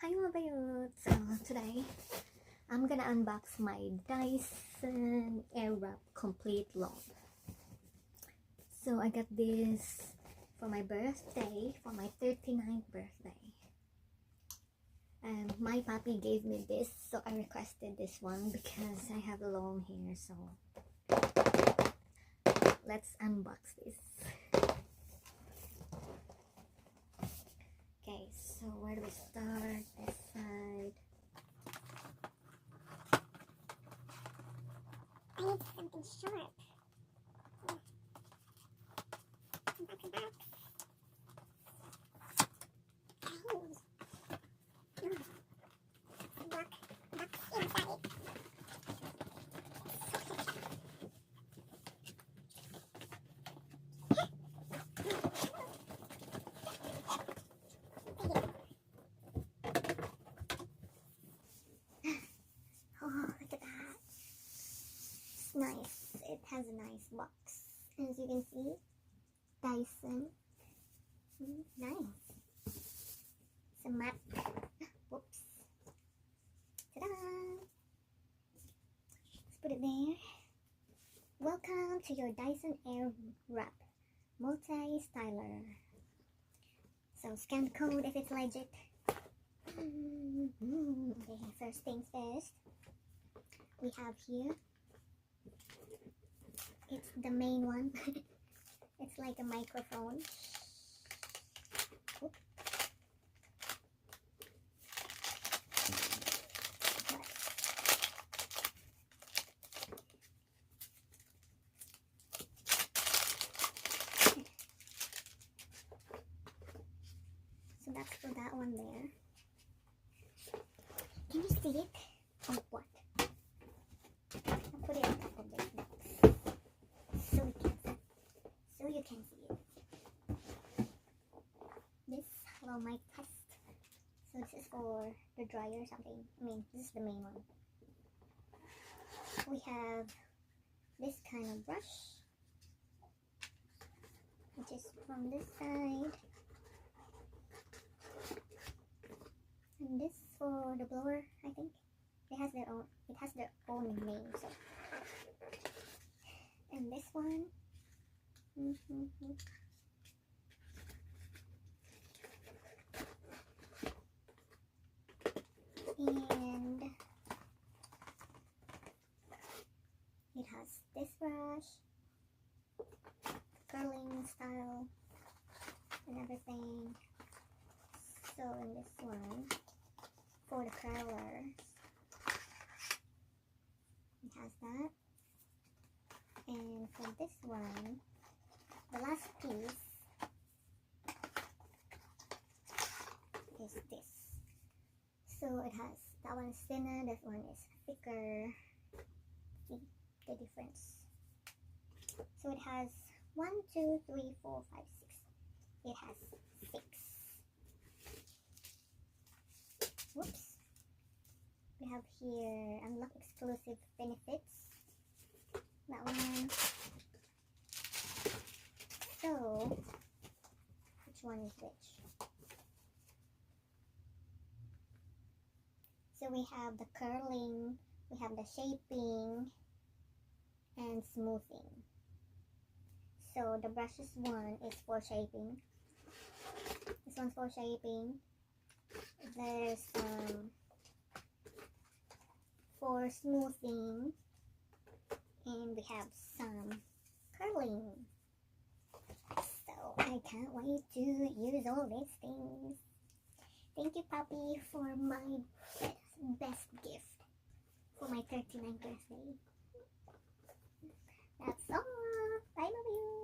Hi mga bayot! So today, I'm gonna unbox my Dyson Airwrap Complete Loan. So I got this for my birthday, for my 39th birthday. My papi gave me this, so I requested this one because I have long hair, so let's unbox this. Okay, so where do we start? This side. I need something sharp. Back. Oh. Back inside. Oh, look at that. It's nice. It has a nice box. As you can see, Dyson. Nice. It's a map. Whoops. Ta-da! Let's put it there. Welcome to your Dyson Airwrap multi-styler. So scan the code if it's legit. Okay, first things first. We have here, it's the main one. It's like a microphone. Oop. So that's for that one there. Can you see it? Or what? I'll put it on top of this box so you can see it. This hello mic test. So this is for the dryer or something. I mean, this is the main one. We have this kind of brush, which is from this side, and this for the blower. I think it has their own name. So, and this one. And it has this brush, curling style and everything. So in this one, for the curlers, it has that. And for this one, the last piece is this. So it has, that one is thinner, this one is thicker. See the difference. So it has 1, 2, 3, 4, 5, 6. It has 6. Whoops. We have here unlock exclusive benefits. That one. So, which one is which? So we have the curling, we have the shaping, and smoothing. So the brushes one is for shaping. This one's for shaping. There's for smoothing, and we have some curling. So I can't wait to use all these things. Thank you, Papi, for my best gift for my 39th birthday. That's all. Bye, love you.